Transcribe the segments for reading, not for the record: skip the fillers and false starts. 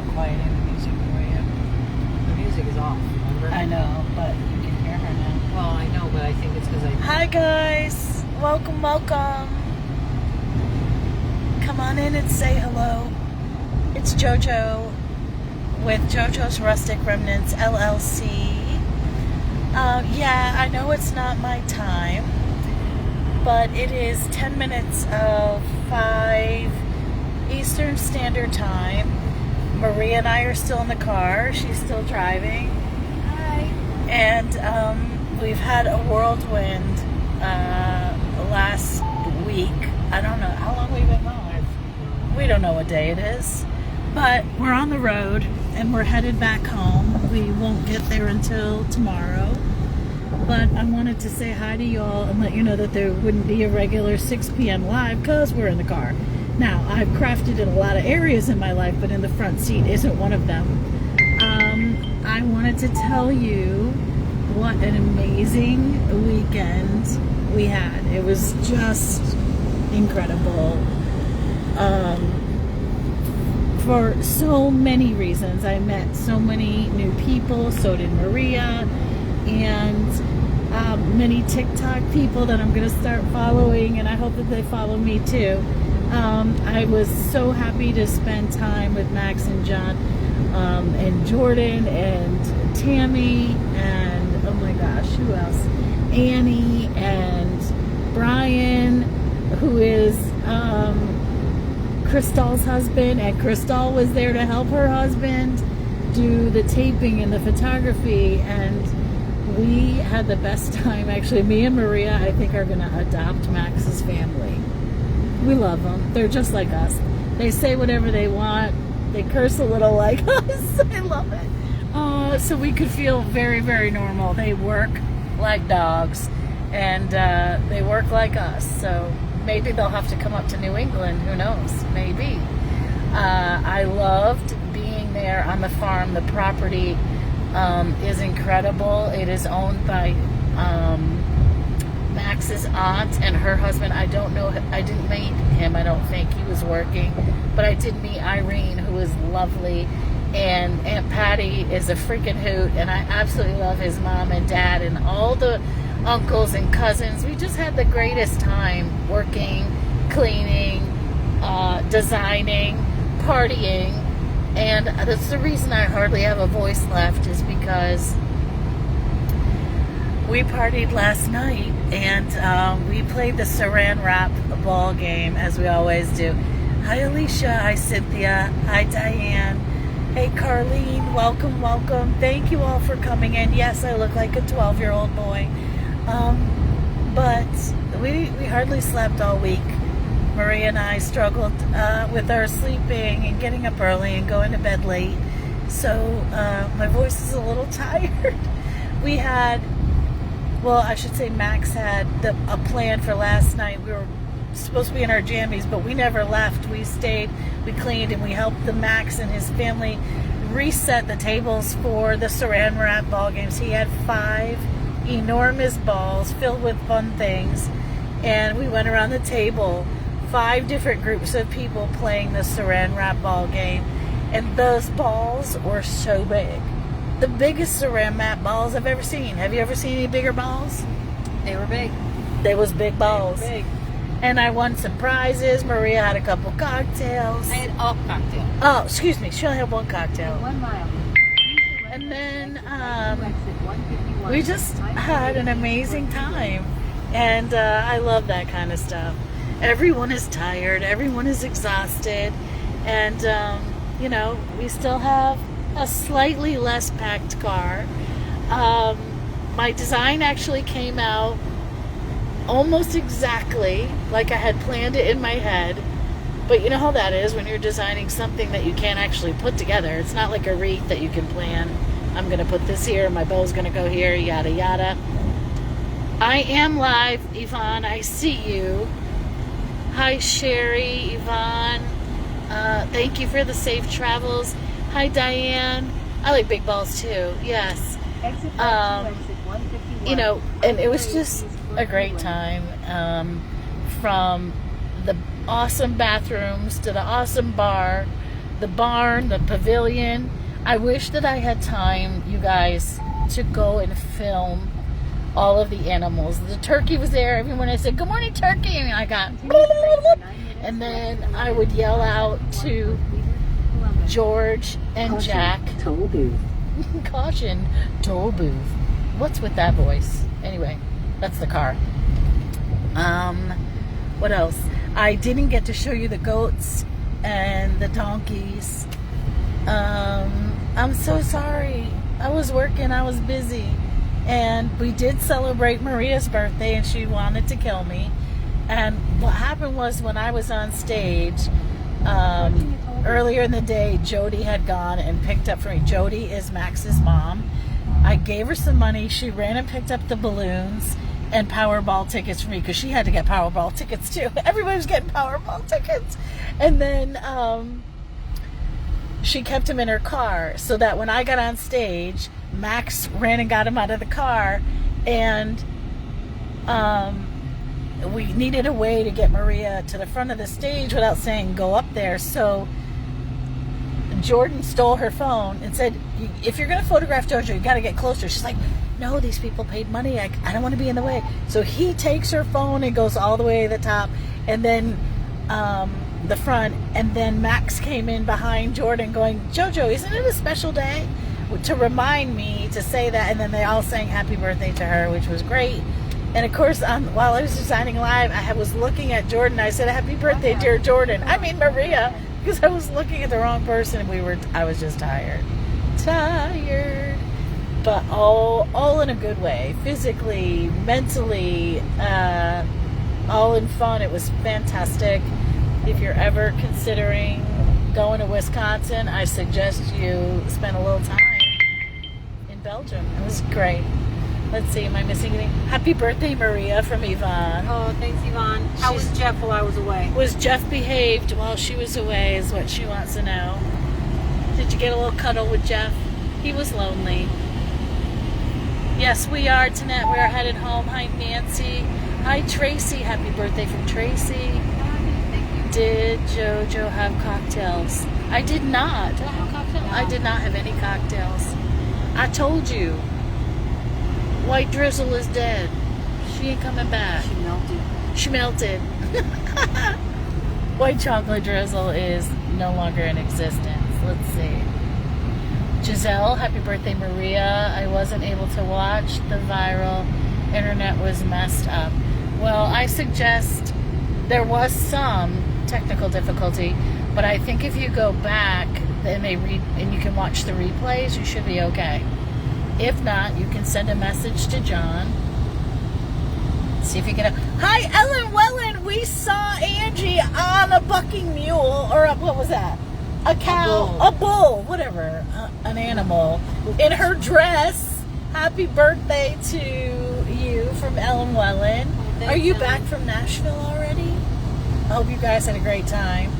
not quieting the music for you. The music is off, remember? I know, but you can hear her now. Well, I know, but I think it's because I... Hi guys! Welcome, welcome. Come on in and say hello. It's JoJo with JoJo's Rustic Remnants LLC. Yeah, I know it's not my time, but it is 10 minutes of 5 Eastern Standard Time. Maria and I are still in the car. She's still driving. Hi. And we've had a whirlwind last week. I don't know how long we've been gone. We don't know what day it is. But we're on the road and we're headed back home. We won't get there until tomorrow. But I wanted to say hi to y'all and let you know that there wouldn't be a regular 6 p.m. live because we're in the car. Now, I've crafted in a lot of areas in my life, but in the front seat isn't one of them. I wanted to tell you what an amazing weekend we had. It was just incredible. For so many reasons. I met so many new people, so did Maria, and many TikTok people that I'm going to start following, and I hope that they follow me too. I was so happy to spend time with Max and John, and Jordan and Tammy, and oh my gosh, who else? Annie and Brian, who is Crystal's husband, and Crystal was there to help her husband do the taping and the photography, and we had the best time. Actually, me and Maria, I think, are going to adopt Max's family. We love them. They're just like us. They say whatever they want. They curse a little like us. I love it. So we could feel very, very normal. They work like dogs, and they work like us. So maybe they'll have to come up to New England. Who knows? Maybe. I loved being there on the farm. The property is incredible. It is owned by Max's aunt and her husband. I don't know. I didn't meet him. I don't think he was working. But I did meet Irene, who is lovely. And Aunt Patty is a freaking hoot. And I absolutely love his mom and dad and all the uncles and cousins. We just had the greatest time working, cleaning, designing, partying. And that's the reason I hardly have a voice left, is because we partied last night and we played the Saran Wrap ball game, as we always do. Hi Alicia, hi Cynthia, hi Diane, hey Carlene, welcome, welcome. Thank you all for coming in. Yes, I look like a 12-year-old boy. But we hardly slept all week. Maria and I struggled with our sleeping and getting up early and going to bed late. So my voice is a little tired. We had, well, I should say Max had a plan for last night. We were supposed to be in our jammies, but we never left. We stayed, we cleaned, and we helped the Max and his family reset the tables for the Saran Wrap ball games. He had 5 enormous balls filled with fun things, and we went around the table, 5 different groups of people playing the Saran Wrap ball game, and those balls were so big. The biggest Saran Wrap balls I've ever seen. Have you ever seen any bigger balls? They were big. They was big balls. They were big. And I won some prizes. Maria had a couple cocktails. I had a cocktail. Oh, excuse me. She only had one cocktail. 1 mile. And then we just had an amazing time. And I love that kind of stuff. Everyone is tired. Everyone is exhausted. And, you know, we still have a slightly less packed car. My design actually came out almost exactly like I had planned it in my head. But you know how that is when you're designing something that you can't actually put together. It's not like a wreath that you can plan. I'm going to put this here, my bow's going to go here, yada yada. I am live, Yvonne. I see you. Hi, Sherry, Yvonne. Thank you for the safe travels. Hi, Diane. I like big balls too. Yes. You know, and it was just a great time. From the awesome bathrooms to the awesome bar the barn, the pavilion. I wish that I had time, you guys, to go and film all of the animals. The turkey was there. Everyone, I said, "Good morning, turkey," and I got, and then I would yell out to George and Jack. Toll booth. Caution, toll booth. What's with that voice? Anyway, that's the car. What else? I didn't get to show you the goats and the donkeys. I'm so sorry. I was working, I was busy. And we did celebrate Maria's birthday, and she wanted to kill me. And what happened was, when I was on stage, earlier in the day, Jody had gone and picked up for me. Jody is Max's mom. I gave her some money. She ran and picked up the balloons and Powerball tickets for me, because she had to get Powerball tickets too. Everybody was getting Powerball tickets. And then she kept him in her car, so that when I got on stage, Max ran and got him out of the car. And we needed a way to get Maria to the front of the stage without saying go up there. So Jordan stole her phone and said, "If you're going to photograph JoJo, you got to get closer." She's like, "No, these people paid money. I don't want to be in the way." So he takes her phone and goes all the way to the top, and then the front. And then Max came in behind Jordan going, "JoJo, isn't it a special day?" to remind me to say that. And then they all sang happy birthday to her, which was great. And of course, while I was designing live, I was looking at Jordan. I said, "Happy birthday, dear Jordan." I mean Maria, because I was looking at the wrong person. I was just tired, but all in a good way, physically, mentally, all in fun. It was fantastic. If you're ever considering going to Wisconsin, I suggest you spend a little time in Belgium. It was great. Let's see, am I missing anything? Happy birthday, Maria, from Yvonne. Oh, thanks, Yvonne. How was Jeff while I was away? Was Jeff behaved while she was away, is what she wants to know. Did you get a little cuddle with Jeff? He was lonely. Yes, we are, Tanette. We are headed home. Hi, Nancy. Hi, Tracy. Happy birthday from Tracy. Did JoJo have cocktails? I did not. Did I have a cocktail? I did not have any cocktails. I told you. White Drizzle is dead. She ain't coming back. She melted. White Chocolate Drizzle is no longer in existence. Let's see. Giselle, happy birthday, Maria. I wasn't able to watch. The viral internet was messed up. Well, I suggest there was some technical difficulty, but I think if you go back and you can watch the replays, you should be okay. If not, you can send a message to John. See if you can. Hi, Ellen Wellen. We saw Angie on a bucking mule, or what was that? A cow, a bull, whatever, an animal, in her dress. Happy birthday to you from Ellen Wellen. Are you back from Nashville already? I hope you guys had a great time.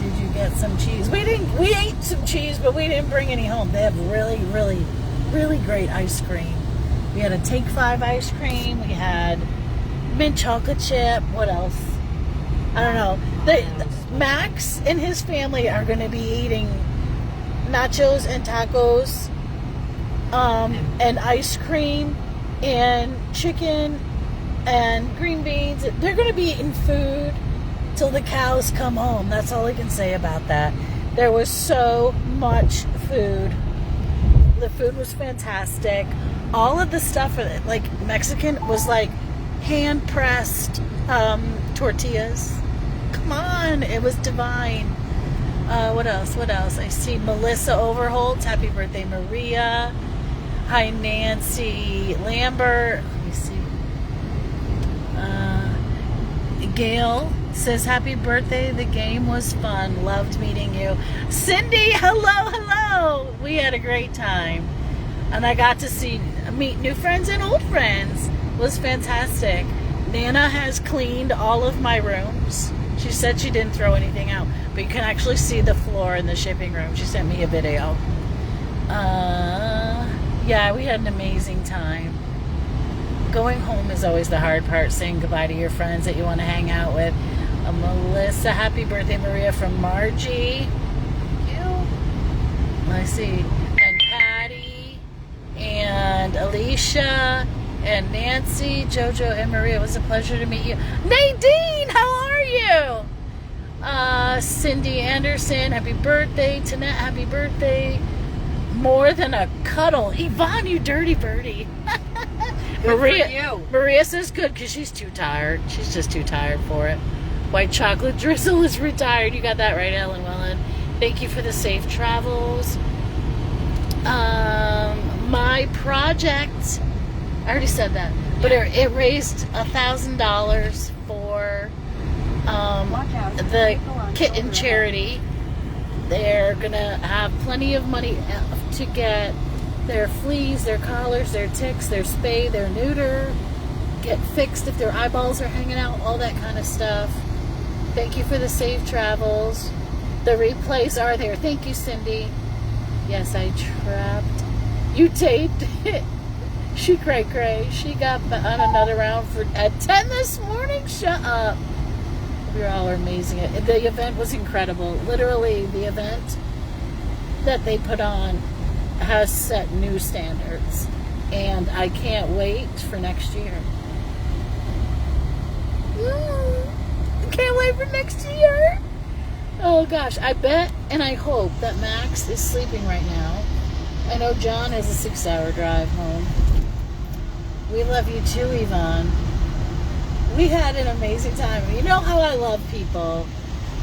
Did you get some cheese? We ate some cheese, but we didn't bring any home. They have really great ice cream. We had a Take 5 ice cream. We had mint chocolate chip. What else? I don't know. Max and his family are going to be eating nachos and tacos, and ice cream and chicken and green beans. They're going to be eating food till the cows come home. That's all I can say about that. There was so much food. The food was fantastic. All of the stuff, like Mexican, was like hand-pressed tortillas. Come on, it was divine. What else? I see Melissa Overholt. Happy birthday, Maria. Hi, Nancy Lambert. Let me see. Gail says, happy birthday. The game was fun. Loved meeting you. Cindy, hello. We had a great time. And I got to meet new friends and old friends. It was fantastic. Nana has cleaned all of my rooms. She said she didn't throw anything out, but you can actually see the floor in the shipping room. She sent me a video. Yeah, we had an amazing time. Going home is always the hard part, saying goodbye to your friends that you want to hang out with. Melissa, happy birthday, Maria, from Margie. I see. And Patty and Alicia and Nancy, Jojo, and Maria. It was a pleasure to meet you. Nadine, how are you? Cindy Anderson, happy birthday. Tanette, happy birthday. More than a cuddle. Yvonne, you dirty birdie. Maria says good because she's too tired. She's just too tired for it. White chocolate drizzle is retired. You got that right, Ellen Wellen. Thank you for the safe travels. My project, I already said that, but it raised $1,000 for the kitten charity. They're gonna have plenty of money to get their fleas, their collars, their ticks, their spay, their neuter, get fixed if their eyeballs are hanging out, all that kind of stuff. Thank you for the safe travels. The replays are there. Thank you, Cindy. Yes, I trapped. You taped it. She cray. She got on another round at 10 this morning. Shut up. You all are amazing. The event was incredible. Literally, the event that they put on has set new standards. And I can't wait for next year. Can't wait for next year. Oh gosh, I bet and I hope that Max is sleeping right now. I know John has a 6-hour drive home. We love you too, Yvonne. We had an amazing time. You know how I love people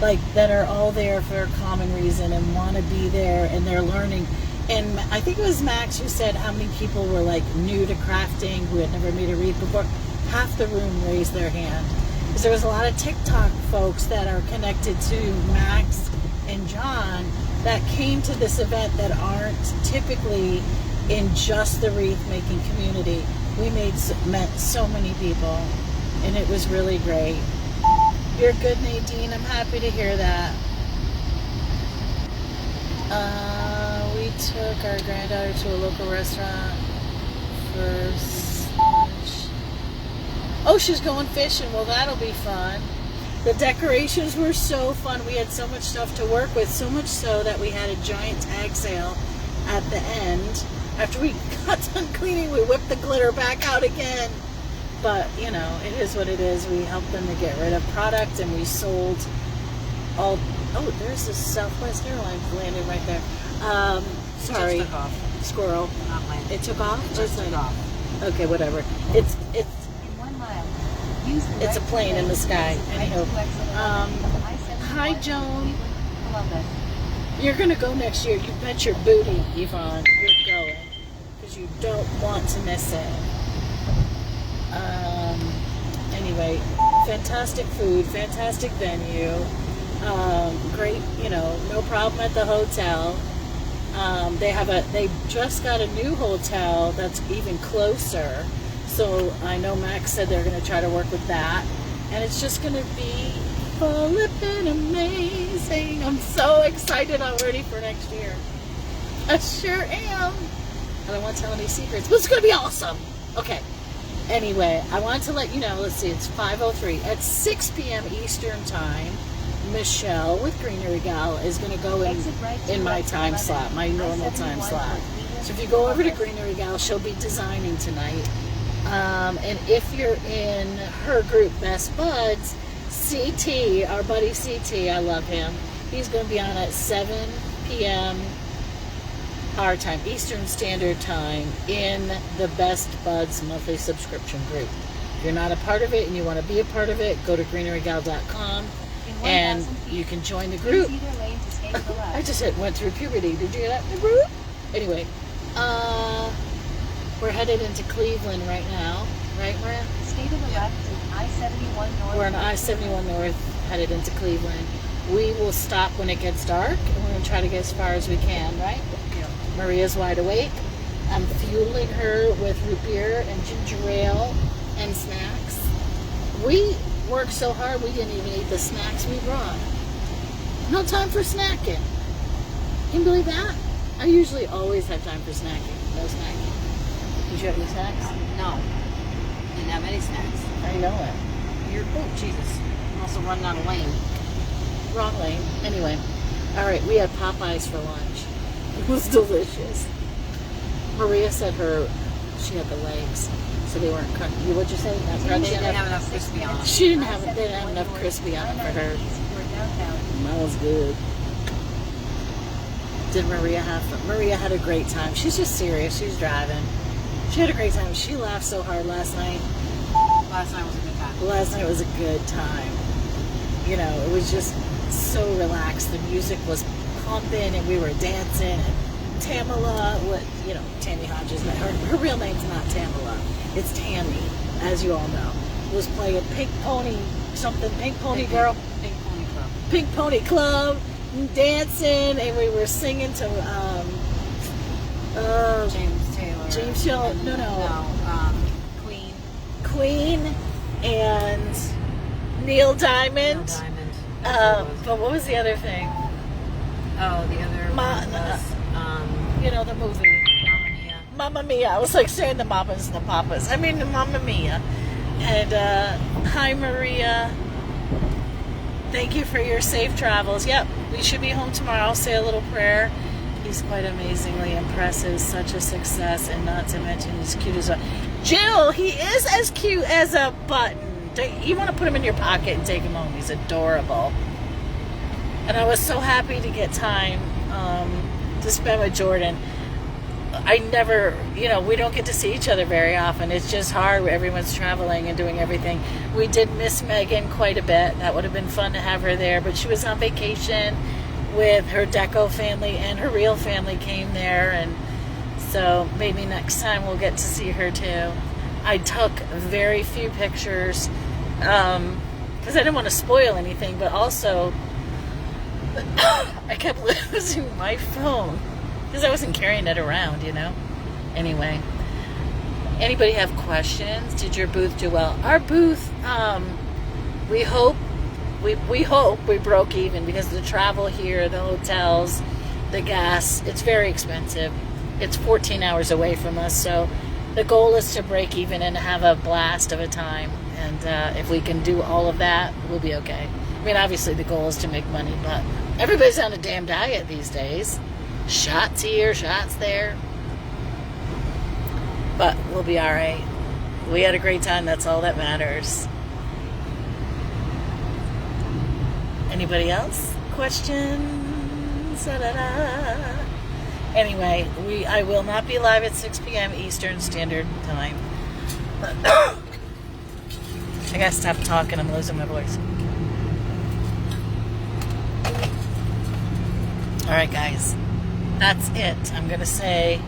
like that are all there for a common reason and want to be there and they're learning. And I think it was Max who said how many people were like new to crafting who had never made a wreath before. Half the room raised their hand. Because there was a lot of TikTok folks that are connected to Max and John that came to this event that aren't typically in just the wreath making community. We met so many people. And it was really great. You're good, Nadine. I'm happy to hear that. We took our granddaughter to a local restaurant for lunch. Oh, she's going fishing. Well, that'll be fun. The decorations were so fun. We had so much stuff to work with, so much so that we had a giant tag sale at the end. After we got done cleaning, we whipped the glitter back out again. But, you know, it is what it is. We helped them to get rid of product, and we sold all... Oh, there's this Southwest Airlines landing right there. Sorry. It just took off. Squirrel. Not landing. It took off? It just took off. Okay, whatever. It's In 1 mile, use the It's a right plane lane in the sky. to Anyhow. Hi, I-71 Joan. Columbus. You're going to go next year. You bet your booty, Yvonne. You're going. Because you don't want to miss it. Anyway, fantastic food, fantastic venue, great, you know, no problem at the hotel. They just got a new hotel that's even closer. So I know Max said they're going to try to work with that. And it's just going to be flippin' amazing. I'm so excited already for next year. I sure am. I don't want to tell any secrets, but it's going to be awesome. Okay. Anyway, I wanted to let you know, let's see, it's 5:03. At 6 p.m. Eastern Time, Michelle with Greenery Gal is going to go in my time slot, my normal time slot. So if you go over to Greenery Gal, she'll be designing tonight. And if you're in her group, Best Buds, CT, our buddy CT, I love him. He's going to be on at 7 p.m. our time, Eastern Standard Time, in the Best Buds monthly subscription group. If you're not a part of it and you want to be a part of it, go to greenerygal.com and you can join the group. I just went through puberty. Did you hear that? The group? Anyway, we're headed into Cleveland right now. Right, Maria? Stay to the left to I-71 North. We're on I-71 North, headed into Cleveland. We will stop when it gets dark, and we're going to try to get as far as we can, right? Yeah. Maria's wide awake. I'm fueling her with root beer and ginger ale and snacks. We worked so hard we didn't even eat the snacks we brought. No time for snacking. Can you believe that? I usually always have time for snacking. No snacking. Did you have any snacks? No. Didn't have any snacks. I know it. Oh, Jesus. I'm also running out of lane. Wrong lane. Anyway. All right, we had Popeyes for lunch. It was delicious. Maria said she had the legs, so they weren't crunchy. What'd you say? Not They crunchy didn't enough? have enough crispy on them. They didn't have enough crispy on it for her. That was good. Did Maria have fun? Maria had a great time. She's just serious. She's driving. She had a great time. She laughed so hard last night. Last night was a good time. Last night was a good time. You know, it was just so relaxed. The music was pumping and we were dancing. And Tamala, Tammy Hodges, her real name's not Tamala. It's Tammy, as you all know. Was playing Pink Pony, Pink Pony Girl. Pink Pony Club. Pink Pony Club, dancing, and we were singing to James Taylor. James Hill. No. Queen and Neil Diamond. Neil Diamond. But what was the other thing? Oh, the other one was the movie Mamma Mia. Mamma Mia. I was like saying the mamas and the papas. I mean the Mamma Mia. And hi Maria. Thank you for your safe travels. Yep, we should be home tomorrow. I'll say a little prayer. He's quite amazingly impressive, such a success, and not to mention he's cute as a... Jill, he is as cute as a button. You want to put him in your pocket and take him home. He's adorable. And I was so happy to get time to spend with Jordan. I never, we don't get to see each other very often. It's just hard. Everyone's traveling and doing everything. We did miss Megan quite a bit. That would have been fun to have her there. But she was on vacation with her Deco family, and her real family came there. And so maybe next time we'll get to see her too. I took very few pictures because I didn't want to spoil anything. But also, I kept losing my phone. Because I wasn't carrying it around, Anyway. Anybody have questions? Did your booth do well? Our booth, we hope we broke even because the travel here, the hotels, the gas, it's very expensive. It's 14 hours away from us, so the goal is to break even and have a blast of a time. And if we can do all of that, we'll be okay. I mean, obviously the goal is to make money, but everybody's on a damn diet these days. Shots here, shots there. But we'll be alright. We had a great time, that's all that matters. Anybody else? Questions? Da-da-da. Anyway, I will not be live at 6 p.m. Eastern Standard Time. I gotta stop talking, I'm losing my voice. Alright guys. That's it. I'm going to say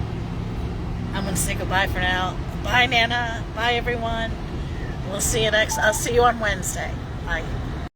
goodbye for now. Bye, Nana. Bye, everyone. I'll see you on Wednesday. Bye.